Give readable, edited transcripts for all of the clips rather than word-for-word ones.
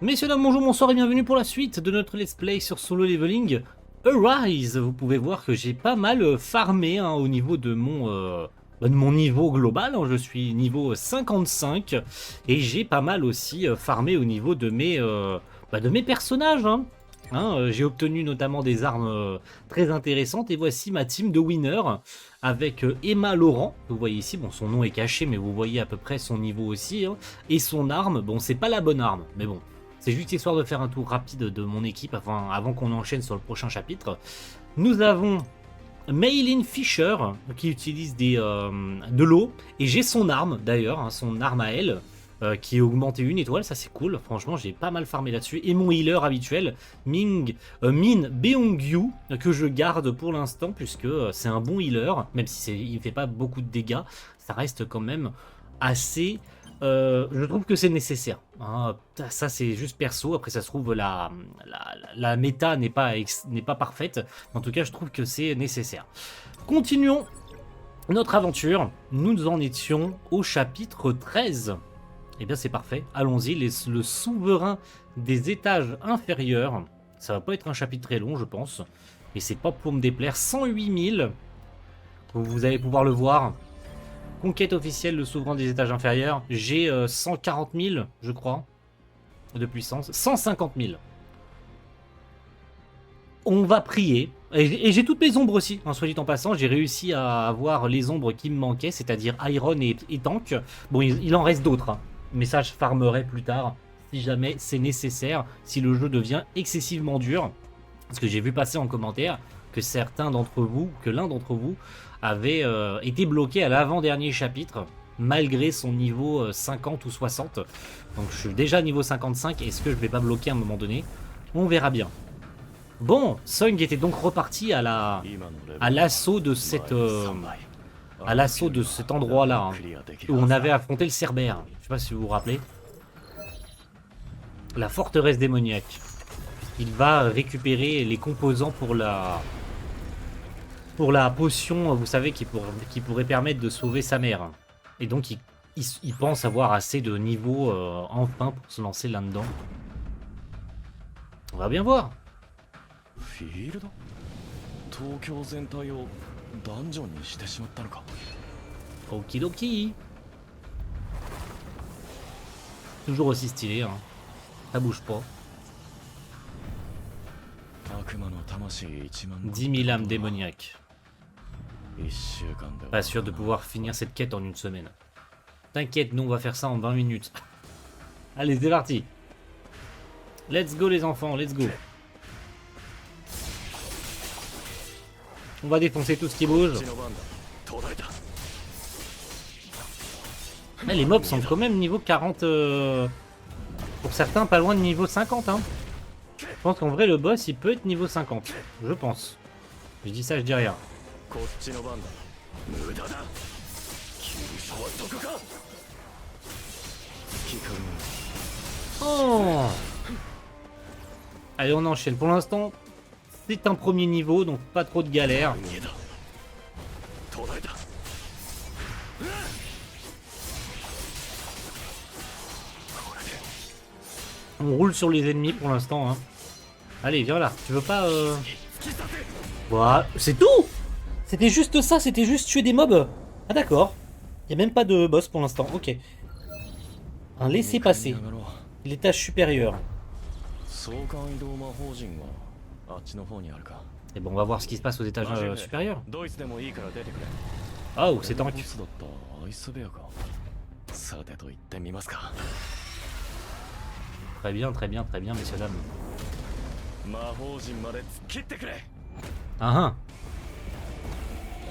Messieurs, dames, bonjour, bonsoir et bienvenue pour la suite de notre let's play sur Solo Leveling Arise. Vous pouvez voir que j'ai pas mal farmé au niveau de mon niveau global. Je suis niveau 55 et j'ai pas mal aussi farmé au niveau de mes personnages. J'ai obtenu notamment des armes très intéressantes et voici ma team de winners avec Emma Laurent. Vous voyez ici, bon, son nom est caché mais vous voyez à peu près son niveau aussi. Et son arme, bon, c'est pas la bonne arme mais bon. C'est juste histoire de faire un tour rapide de mon équipe avant qu'on enchaîne sur le prochain chapitre. Nous avons Maylin Fisher qui utilise de l'eau. Et j'ai son arme d'ailleurs, son arme à elle, qui est augmentée 1 étoile. Ça c'est cool, franchement j'ai pas mal farmé là-dessus. Et mon healer habituel, Min Beongyu, que je garde pour l'instant puisque c'est un bon healer. Même si il fait pas beaucoup de dégâts, ça reste quand même assez... je trouve que c'est nécessaire. Ça, c'est juste perso. Après, ça se trouve, la méta n'est pas parfaite. En tout cas, je trouve que c'est nécessaire. Continuons notre aventure. Nous en étions au chapitre 13. Eh bien, c'est parfait. Allons-y. Le souverain des étages inférieurs. Ça va pas être un chapitre très long, je pense. Et c'est pas pour me déplaire. 108 000. Vous allez pouvoir le voir. Conquête officielle, le souverain des étages inférieurs. J'ai 140 000, je crois, de puissance. 150 000. On va prier. Et j'ai toutes mes ombres aussi, soit dit en passant. J'ai réussi à avoir les ombres qui me manquaient, c'est-à-dire Iron et Tank. Bon, il en reste d'autres. Mais ça, je farmerai plus tard, si jamais c'est nécessaire, si le jeu devient excessivement dur. Parce que j'ai vu passer en commentaire que certains d'entre vous, que l'un d'entre vous, avait été bloqué à l'avant-dernier chapitre, malgré son niveau 50 ou 60. Donc je suis déjà niveau 55, est-ce que je vais pas bloquer à un moment donné? On verra bien. Bon, Sung était donc reparti à l'assaut de cet endroit-là, où on avait affronté le Cerbère. Je sais pas si vous vous rappelez. La forteresse démoniaque. Il va récupérer les composants pour la potion, vous savez, qui pourrait permettre de sauver sa mère. Et donc, il pense avoir assez de niveau enfin pour se lancer là-dedans. On va bien voir. Okidoki. Toujours aussi stylé, ça bouge pas. 10 000 âmes démoniaques. Pas sûr de pouvoir finir cette quête en une semaine. T'inquiète, nous on va faire ça en 20 minutes. Allez, c'est parti. Let's go les enfants, let's go. On va défoncer tout ce qui bouge. Mais les mobs sont quand même niveau 40. Pour certains, pas loin de niveau 50. Je pense qu'en vrai, le boss, il peut être niveau 50. Je pense. Je dis ça, je dis rien. Oh! Allez, on enchaîne. Pour l'instant, c'est un premier niveau, donc pas trop de galère. On roule sur les ennemis pour l'instant. Allez, viens là. Tu veux pas... Voilà, c'est tout! C'était juste ça, c'était juste tuer des mobs. Ah d'accord. Il n'y a même pas de boss pour l'instant, ok. Un laissez-passer. L'étage supérieur. Et bon, on va voir ce qui se passe aux étages supérieurs. Oh, c'est tank. Très bien, très bien, très bien, messieurs, dames.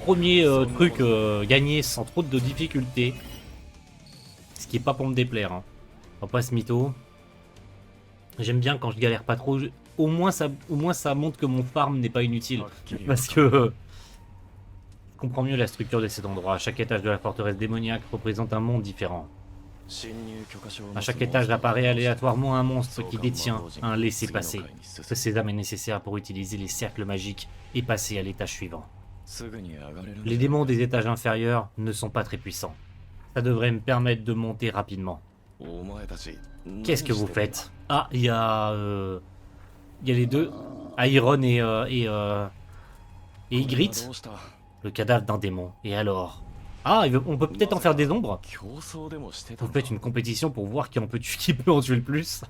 Premier truc gagné sans trop de difficultés. Ce qui est pas pour me déplaire. On va pas se mytho. J'aime bien quand je galère pas trop. Au moins ça montre que mon farm n'est pas inutile. Parce que je comprends mieux la structure de cet endroit. Chaque étage de la forteresse démoniaque représente un monde différent. À chaque étage apparaît aléatoirement un monstre qui détient un laissez-passer. Ce sésame est nécessaire pour utiliser les cercles magiques et passer à l'étage suivant. Les démons des étages inférieurs ne sont pas très puissants. Ça devrait me permettre de monter rapidement. Qu'est-ce que vous faites? Ah, il y a les deux, Iron et Ygritte, le cadavre d'un démon. Et alors? Ah, on peut peut-être en faire des ombres? Vous faites une compétition pour voir qui peut en tuer le plus?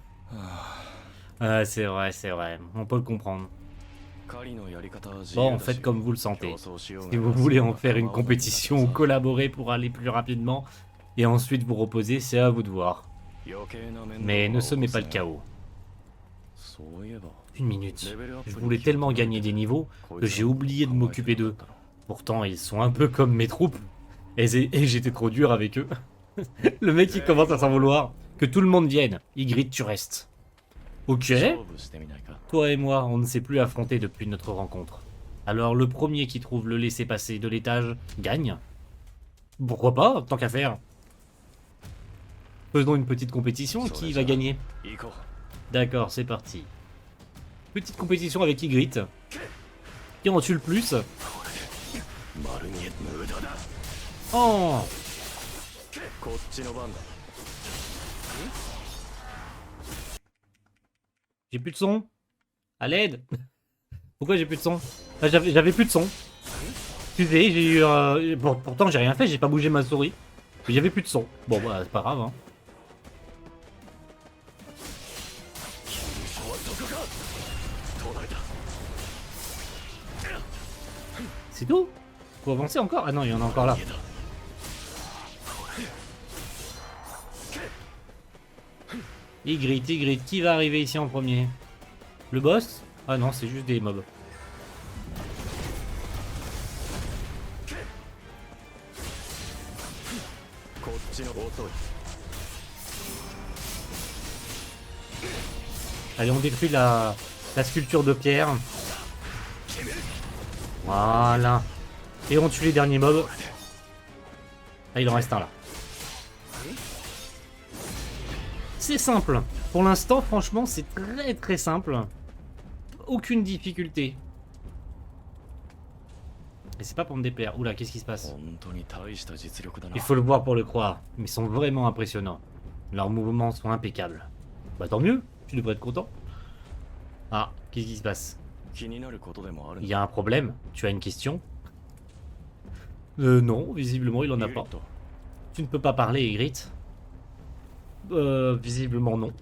Ah, c'est vrai, on peut le comprendre. Bon, faites comme vous le sentez. Si vous voulez en faire une compétition ou collaborer pour aller plus rapidement, et ensuite vous reposer, c'est à vous de voir. Mais ne semez pas le chaos. Une minute. Je voulais tellement gagner des niveaux que j'ai oublié de m'occuper d'eux. Pourtant, ils sont un peu comme mes troupes. Et j'étais trop dur avec eux. Le mec, il commence à s'en vouloir. Que tout le monde vienne. Ygritte, tu restes. Ok. Toi et moi, on ne s'est plus affrontés depuis notre rencontre. Alors, le premier qui trouve le laissez-passer de l'étage gagne. Pourquoi pas, tant qu'à faire. Faisons une petite compétition. Qui va gagner? D'accord, c'est parti. Petite compétition avec Ygritte. Qui en tue le plus? Oh! J'ai plus de son? À l'aide? Pourquoi j'ai plus de son? Ah, j'avais plus de son. Excusez, j'ai eu... pourtant, j'ai rien fait, j'ai pas bougé ma souris. Mais j'avais plus de son. Bon, bah, c'est pas grave, hein. C'est tout? Faut avancer encore? Ah non, il y en a encore là. Ygritte, qui va arriver ici en premier? Le boss? Ah non, c'est juste des mobs. Allez, on détruit la sculpture de pierre. Voilà. Et on tue les derniers mobs. Ah, il en reste un là. C'est simple. Pour l'instant, franchement, c'est très simple. Aucune difficulté. Et c'est pas pour me déplaire. Oula, qu'est-ce qui se passe? Il faut le voir pour le croire. Mais ils sont vraiment impressionnants. Leurs mouvements sont impeccables. Bah tant mieux, tu devrais être content. Ah, qu'est-ce qui se passe? Il y a un problème? Tu as une question? Non, visiblement il en a pas. Tu ne peux pas parler, Ygritte? Visiblement non.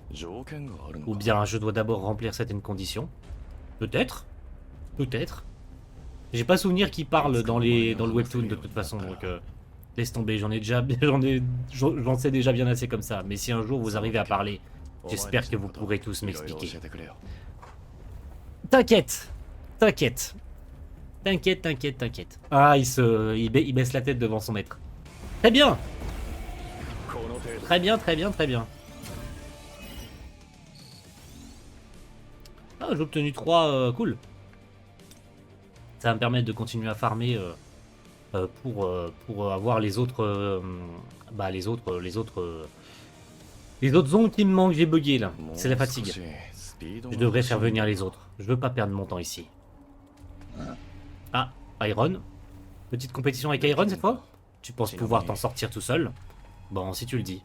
Ou bien je dois d'abord remplir certaines conditions. Peut-être. Peut-être. J'ai pas souvenir qu'il parle dans le webtoon de toute façon, donc laisse tomber, j'en sais déjà bien assez comme ça. Mais si un jour vous arrivez à parler, j'espère que vous pourrez tous m'expliquer. T'inquiète, t'inquiète. T'inquiète. Ah, il baisse la tête devant son maître. Très bien. Très bien. Ah, j'ai obtenu 3, cool. Ça va me permettre de continuer à farmer pour avoir les autres les autres zones qui me manquent. J'ai bugué là, c'est la fatigue. Je devrais faire venir les autres. Je veux pas perdre mon temps ici. Ah, Iron. Petite compétition avec Iron cette fois? Tu penses pouvoir t'en sortir tout seul? Bon, si tu le dis.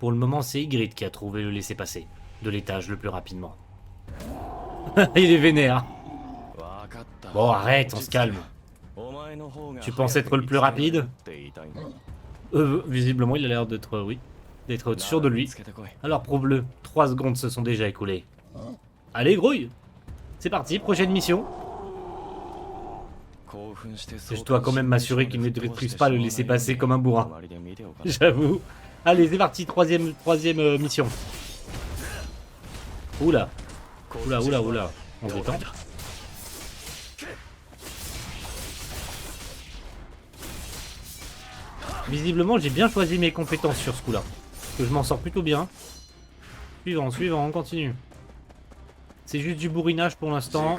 Pour le moment, c'est Ygritte qui a trouvé le laissez-passer de l'étage le plus rapidement. Il est vénère. Bon, arrête, on se calme. Tu penses être le plus rapide? Visiblement, il a l'air d'être, oui, d'être sûr de lui. Alors, prouve-le. 3 secondes se sont déjà écoulées. Allez, grouille. C'est parti, prochaine mission. Je dois quand même m'assurer qu'il ne maîtrise pas le laisser passer comme un bourrin. J'avoue. Allez, c'est parti, troisième mission. Oula. On se détend. Visiblement, j'ai bien choisi mes compétences sur ce coup-là. Parce que je m'en sors plutôt bien. Suivant, on continue. C'est juste du bourrinage pour l'instant.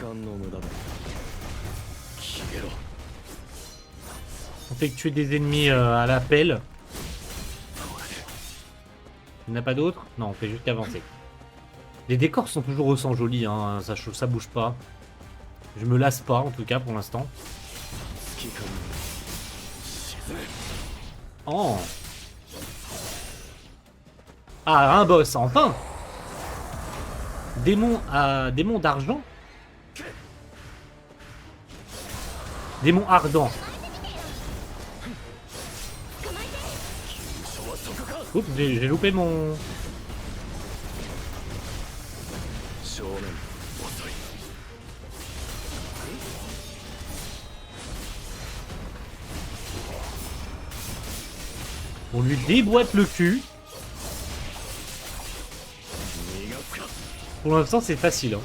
On fait que tuer des ennemis à la pelle. Il n'y en a pas d'autres? Non, on fait juste avancer. Les décors sont toujours autant jolis, hein. Ça bouge pas. Je me lasse pas, en tout cas, pour l'instant. Oh! Ah, un boss, enfin. Démon d'argent. Démon ardent. Oups, j'ai loupé mon... On lui déboîte le cul. Pour l'instant, c'est facile. Hein.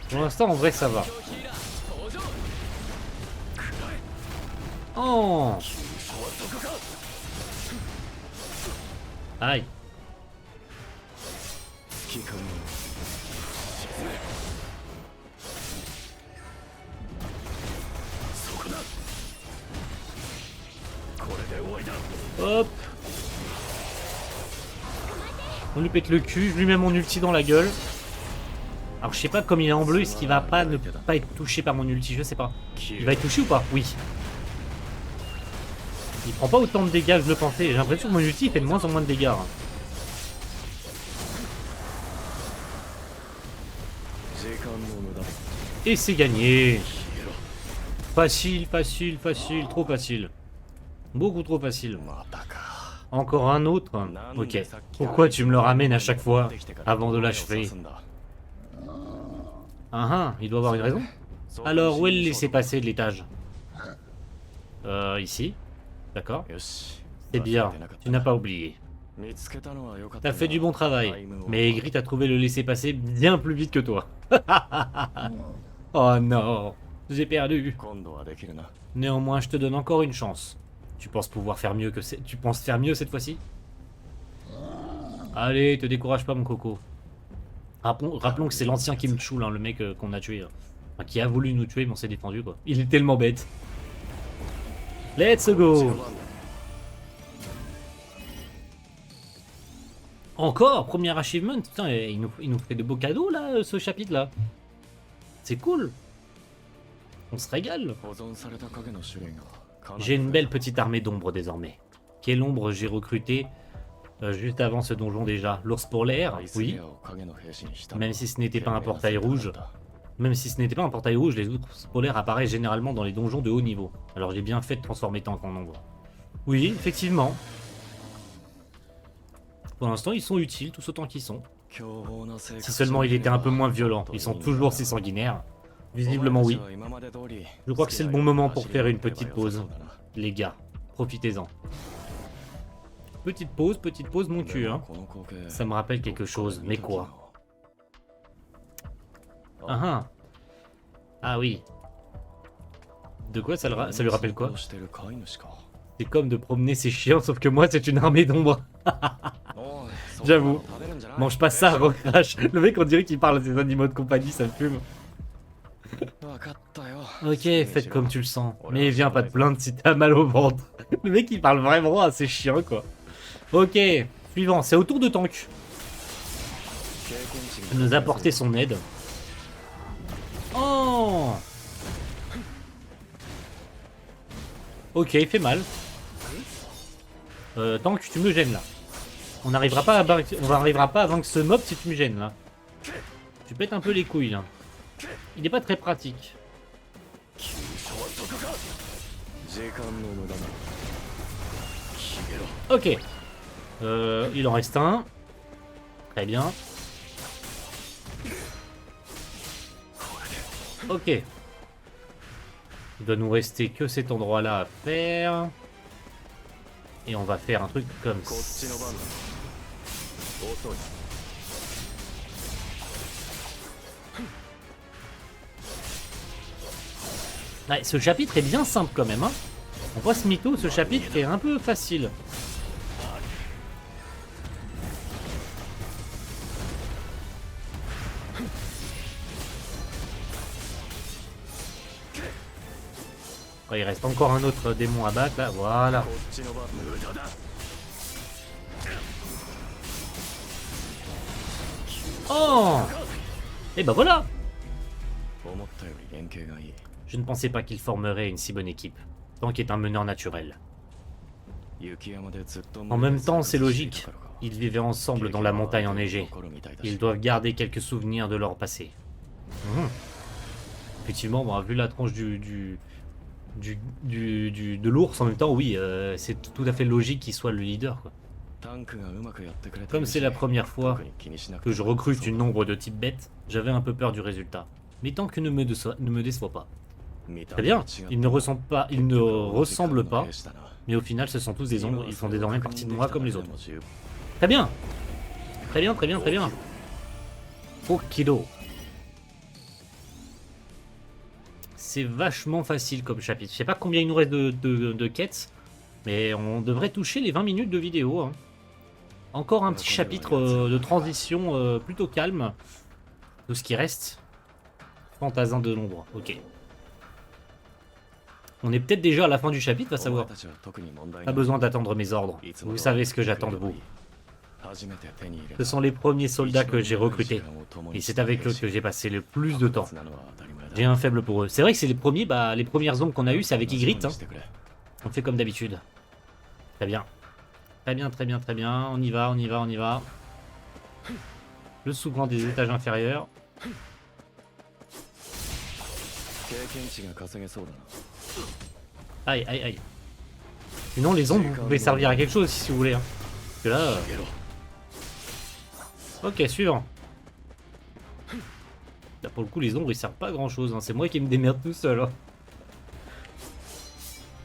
Pour l'instant, en vrai, ça va. Oh! Aïe. Hop. On lui pète le cul, je lui mets mon ulti dans la gueule. Alors je sais pas, comme il est en bleu, est-ce qu'il va pas ne pas être touché par mon ulti? Je sais pas. Il va être touché ou pas? Oui. Il prend pas autant de dégâts que je le pensais. J'ai l'impression que mon ulti fait de moins en moins de dégâts. Hein. Et c'est gagné. Facile, facile, facile, trop facile. Beaucoup trop facile. Encore un autre? Ok. Pourquoi tu me le ramènes à chaque fois avant de l'achever? Ah, il doit avoir une raison. Alors, où est le laisser-passer de l'étage? Ici. D'accord. C'est bien, tu n'as pas oublié. T'as fait du bon travail, mais Aigri a trouvé le laisser-passer bien plus vite que toi. Oh non, j'ai perdu. Néanmoins, je te donne encore une chance. Tu penses pouvoir faire mieux que tu penses faire mieux cette fois-ci? Allez, te décourage pas mon coco. Rappelons que c'est l'ancien Kim Chul, hein, le mec qu'on a tué. Enfin, qui a voulu nous tuer, mais on s'est défendu quoi. Il est tellement bête. Let's go. Encore, premier achievement. Putain, il nous fait de beaux cadeaux là, ce chapitre là. C'est cool. On se régale. J'ai une belle petite armée d'ombre désormais. Quelle ombre j'ai recruté juste avant ce donjon déjà? L'ours polaire, oui. Même si ce n'était pas un portail rouge. Même si ce n'était pas un portail rouge, les ours polaires apparaissent généralement dans les donjons de haut niveau. Alors j'ai bien fait de transformer Tank en ombre. Oui, effectivement. Pour l'instant, ils sont utiles, tous autant qu'ils sont. Si seulement il était un peu moins violent. Ils sont toujours si sanguinaires. Visiblement oui. Je crois que c'est le bon moment pour faire une petite pause. Les gars, profitez-en. Petite pause, mon cul, hein. Ça me rappelle quelque chose, mais quoi? Ah ah. Ah oui. De quoi ça lui rappelle quoi? C'est comme de promener ses chiens, sauf que moi c'est une armée d'ombre. J'avoue. Mange pas ça, recrache. Le mec on dirait qu'il parle à ses animaux de compagnie, ça me fume. Ok, faites comme tu le sens. Mais viens pas te plaindre si t'as mal au ventre. Le mec il parle vraiment à ses chiens quoi. Ok, suivant, c'est au tour de Tank. Il nous a apporté son aide. Oh. Ok, il fait mal. Tank, tu me gênes là. On n'arrivera pas à vaincre ce mob si tu me gênes là. Tu pètes un peu les couilles là. Il n'est pas très pratique. Ok. Il en reste un. Très bien. Ok. Il doit nous rester que cet endroit-là à faire. Et on va faire un truc comme ça. Ouais, ce chapitre est bien simple quand même. Hein. On voit ce mytho, ce chapitre est un peu facile. Ouais, il reste encore un autre démon à battre là, voilà. Oh! Et bah voilà! Je ne pensais pas qu'il formerait une si bonne équipe. Tank est un meneur naturel. En même temps, c'est logique. Ils vivaient ensemble dans la montagne enneigée. Ils doivent garder quelques souvenirs de leur passé. Effectivement, bon, vu la tronche de l'ours, en même temps, oui, c'est tout à fait logique qu'il soit le leader, quoi. Comme c'est la première fois que je recrute une ombre de type bête, j'avais un peu peur du résultat. Mais Tank ne me déçoit pas. Très bien, ils ne ressemblent pas, mais au final ce sont tous des ombres, ils font désormais partie de moi comme les autres. Très bien. Très bien, très bien, très bien. Okido. C'est vachement facile comme chapitre. Je sais pas combien il nous reste de quêtes, mais on devrait toucher les 20 minutes de vidéo, hein. Encore un petit chapitre de transition plutôt calme. Tout ce qui reste. Fantasin de l'ombre, ok. On est peut-être déjà à la fin du chapitre, va savoir. Pas besoin d'attendre mes ordres. Vous savez ce que j'attends de vous. Ce sont les premiers soldats que j'ai recrutés. Et c'est avec eux que j'ai passé le plus de temps. J'ai un faible pour eux. C'est vrai que c'est les premiers, les premières ombres qu'on a eues, c'est avec Ygritte, hein. On fait comme d'habitude. Très bien. Très bien, très bien, très bien. On y va, on y va, on y va. Le souverain des étages inférieurs. Aïe, aïe, aïe. Sinon, les ombres, vous pouvez servir à quelque chose si vous voulez, hein. Parce que là... Ok, suivant. Là, pour le coup, les ombres, ils servent pas à grand chose, hein. C'est moi qui me démerde tout seul, hein.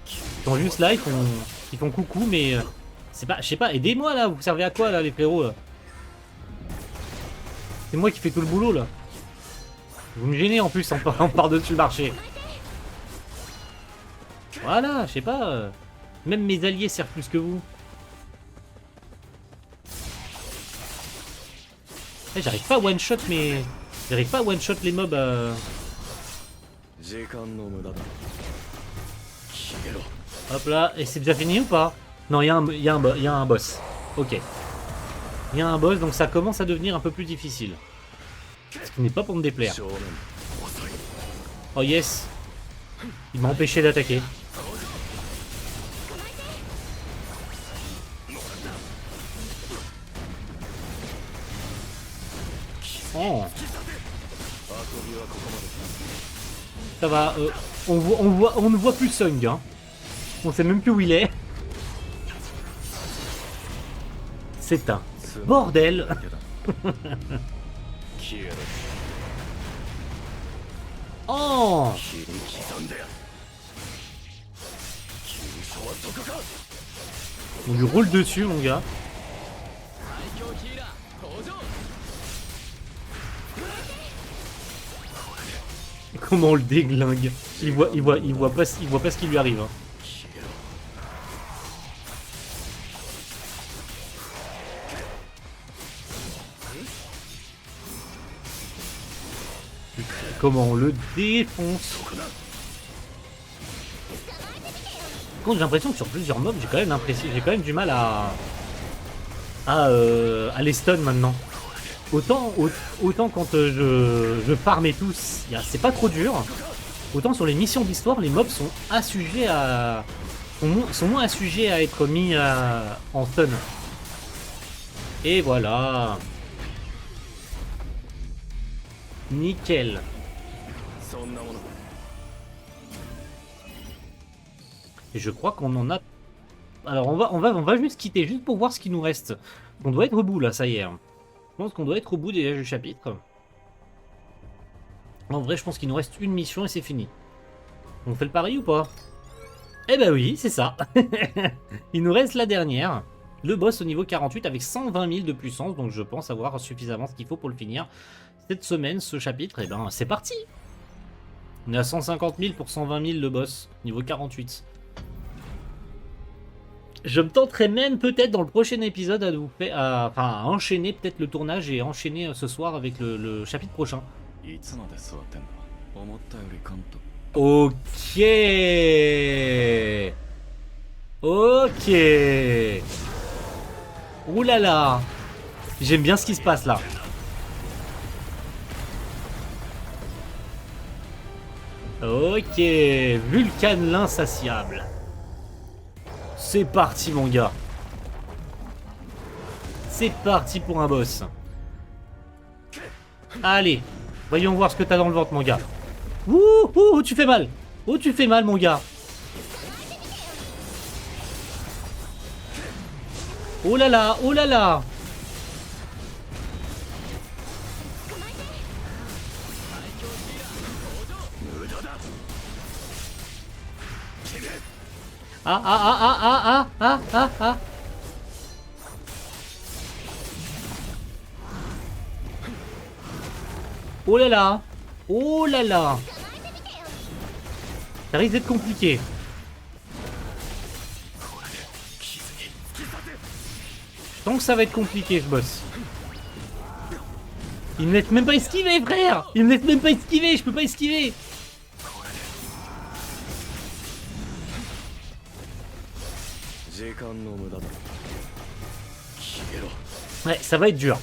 Ils sont juste là, ils font coucou, mais... c'est pas... Je sais pas, aidez-moi, là. Vous servez à quoi, là, les frérots, là? C'est moi qui fais tout le boulot, là. Vous me gênez, en plus, en par-dessus le marché. Voilà, je sais pas. Même mes alliés servent plus que vous. J'arrive pas à one-shot, mais... J'arrive pas à one-shot les mobs. Hop là, et c'est déjà fini ou pas? Non, il y a un boss. Ok. Il y a un boss, donc ça commence à devenir un peu plus difficile. Ce qui n'est pas pour me déplaire. Oh yes. Il m'a empêché d'attaquer. Oh. Ça va, on ne voit plus Sung, hein. On sait même plus où il est. C'est un bordel. Oh. On lui roule dessus, mon gars. Comment on le déglingue. Il voit pas ce qui lui arrive, hein. Comment on le défonce. Par contre, j'ai l'impression que sur plusieurs mobs, j'ai quand même du mal à les stun maintenant. Autant quand je farmais tous, c'est pas trop dur. Autant sur les missions d'histoire, les mobs sont assujettis à sont moins assujettis à être mis en stun. Et voilà. Nickel. Et je crois qu'on en a... Alors on va juste quitter, juste pour voir ce qui nous reste. On doit être au bout là, ça y est. Je pense qu'on doit être au bout déjà du chapitre. En vrai, je pense qu'il nous reste une mission et c'est fini. On fait le pari ou pas? Eh ben oui, c'est ça. Il nous reste la dernière. Le boss au niveau 48 avec 120 000 de puissance. Donc je pense avoir suffisamment ce qu'il faut pour le finir. Cette semaine, ce chapitre, et ben c'est parti. On est à 150 000 pour 120 000 le boss, niveau 48. Je me tenterai même peut-être dans le prochain épisode à enchaîner peut-être le tournage et enchaîner ce soir avec le chapitre prochain. Ok. Ok. Ouh là là. J'aime bien ce qui se passe là. Ok. Vulcan l'insatiable. C'est parti mon gars. C'est parti pour un boss. Allez, voyons voir ce que t'as dans le ventre mon gars. Ouh, ouh, tu fais mal. Oh, tu fais mal mon gars. Oh là là, oh là là. Ah ah ah ah ah ah ah ah. Oh là là. Oh là là. Ça risque d'être compliqué. Je sens que ça va être compliqué ce boss. Il me laisse même pas esquiver frère. Il me laisse même pas esquiver, je peux pas esquiver. Ouais, ça va être dur.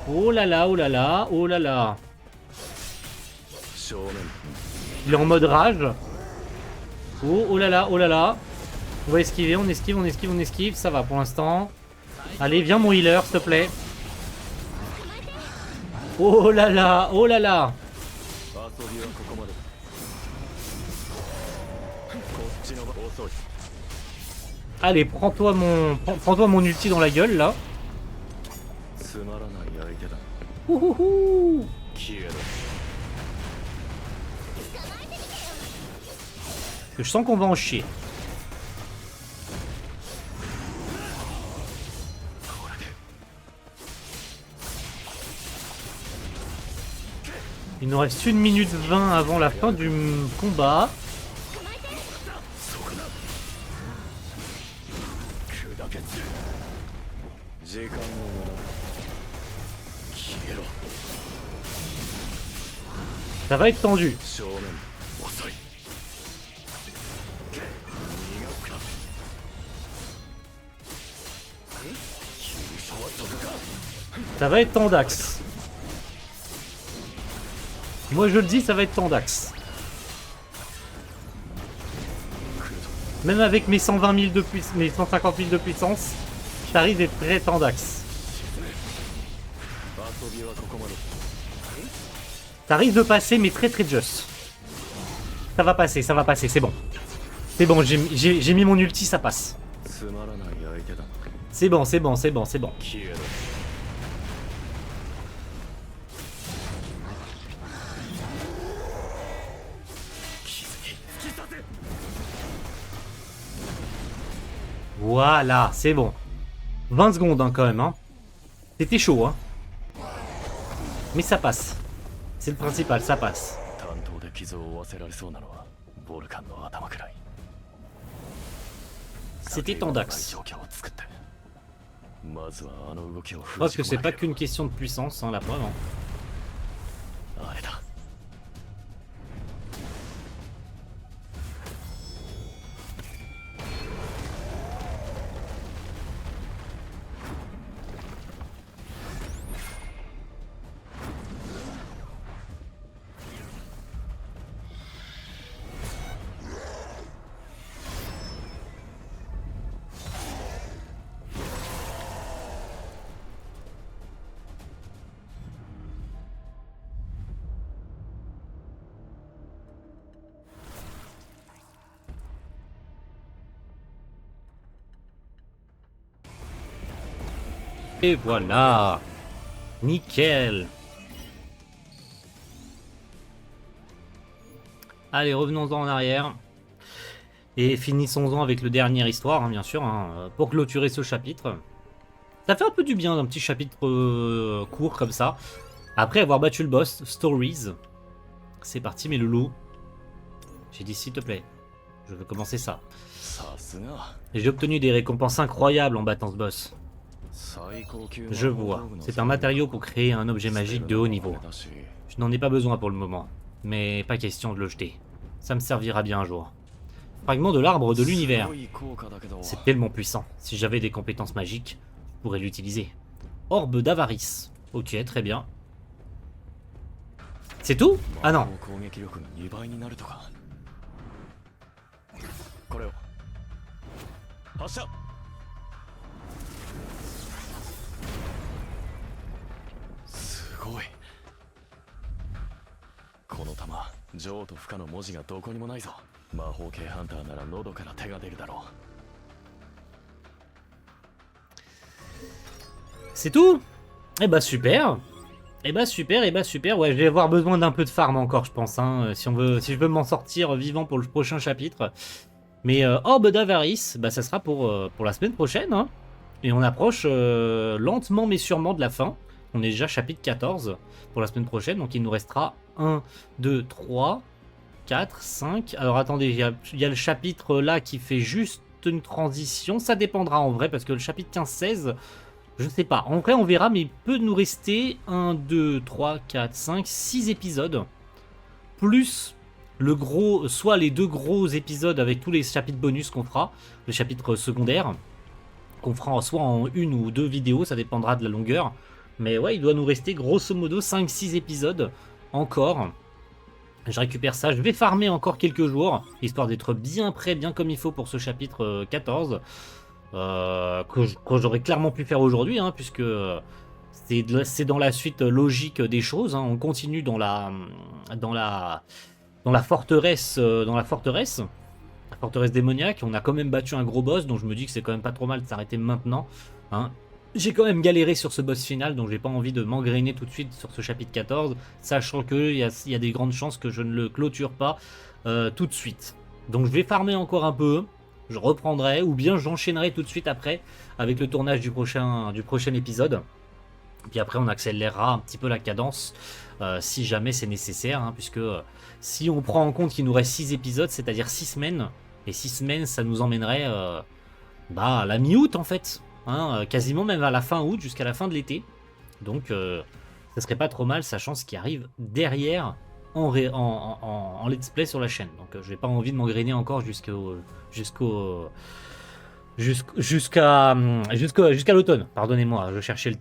Oh là là, oh là là, oh là là. Il est en mode rage. Oh, oh là là, oh là là. On va esquiver, on esquive, on esquive, on esquive. Ça va pour l'instant. Allez, viens mon healer, s'il te plaît. Oh là là, oh là là. Allez, prends-toi mon ulti dans la gueule là. Ouhouhou. Je sens qu'on va en chier. Il nous reste 1 minute 20 avant la fin du combat. Ça va être tendu. Ça va être tendax. Moi je le dis, ça va être tendax. Même avec mes 120 000 de puissance, mes 150 000 de puissance, ça risque d'être très tendax. Ça risque de passer, mais très très just. Ça va passer, c'est bon. C'est bon, j'ai mis mon ulti, ça passe. C'est bon, c'est bon, c'est bon, c'est bon. Voilà, c'est bon. 20 secondes hein, quand même. Hein. C'était chaud. Hein. Mais ça passe. C'est le principal, ça passe. C'était tendax. Je pense que c'est pas qu'une question de puissance, hein, la preuve. Hein. Et voilà. Nickel. Allez, revenons-en en arrière. Et finissons-en avec le dernière histoire, hein, bien sûr, hein, pour clôturer ce chapitre. Ça fait un peu du bien d'un petit chapitre court comme ça. Après avoir battu le boss, Stories. C'est parti mes loulous. J'ai dit s'il te plaît, je veux commencer ça. J'ai obtenu des récompenses incroyables en battant ce boss. Je vois, c'est un matériau pour créer un objet magique de haut niveau. Je n'en ai pas besoin pour le moment, mais pas question de le jeter. Ça me servira bien un jour. Fragment de l'arbre de l'univers. C'est tellement puissant. Si j'avais des compétences magiques, je pourrais l'utiliser. Orbe d'avarice. Ok, très bien. C'est tout? Ah non. これを発射。すごい。この弾、譲渡不可の文字がどこにもないぞ。魔法系ハンターなら喉から手が出るだろう。 C'est tout? Eh bah super. Eh bah super, eh bah super. Ouais, je vais avoir besoin d'un peu de farm encore, je pense, hein, si je veux m'en sortir vivant pour le prochain chapitre. Mais Orbe d'Avarice, bah ça sera pour la semaine prochaine, hein. Et on approche lentement mais sûrement de la fin. On est déjà chapitre 14 pour la semaine prochaine, donc il nous restera 1, 2, 3, 4, 5. Alors attendez, il y a le chapitre là qui fait juste une transition. Ça dépendra en vrai, parce que le chapitre 15-16... Je ne sais pas, en vrai on verra, mais il peut nous rester 1, 2, 3, 4, 5, 6 épisodes. Plus le gros, soit les 2 gros épisodes avec tous les chapitres bonus qu'on fera, les chapitres secondaires, qu'on fera soit en 1 ou 2 vidéos, ça dépendra de la longueur. Mais ouais, il doit nous rester grosso modo 5-6 épisodes encore. Je récupère ça, je vais farmer encore quelques jours, histoire d'être bien prêt, bien comme il faut pour ce chapitre 14. Que j'aurais clairement pu faire aujourd'hui, hein, puisque c'est dans la suite logique des choses, hein. On continue dans la forteresse, la forteresse démoniaque. On a quand même battu un gros boss, donc je me dis que c'est quand même pas trop mal de s'arrêter maintenant, hein. J'ai quand même galéré sur ce boss final, donc j'ai pas envie de m'engrainer tout de suite sur ce chapitre 14, sachant qu'il y a des grandes chances que je ne le clôture pas tout de suite. Donc je vais farmer encore un peu. Je reprendrai, ou bien j'enchaînerai tout de suite après avec le tournage du prochain épisode. Puis après on accélérera un petit peu la cadence si jamais c'est nécessaire, hein, puisque si on prend en compte qu'il nous reste 6 épisodes, c'est-à-dire 6 semaines, et 6 semaines ça nous emmènerait à la mi-août en fait, hein, quasiment même à la fin août, jusqu'à la fin de l'été. Donc ça serait pas trop mal, sachant ce qui arrive derrière en let's play sur la chaîne. Donc j'ai pas envie de m'engrainer encore jusqu'à l'automne. Pardonnez-moi, je cherchais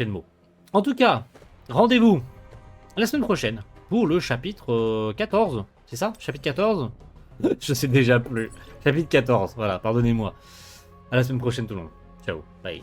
le mot. En tout cas, rendez-vous la semaine prochaine pour le chapitre 14. C'est ça? Chapitre 14? Je sais déjà plus. Chapitre 14, voilà, pardonnez-moi. À la semaine prochaine tout le monde. Ciao, bye.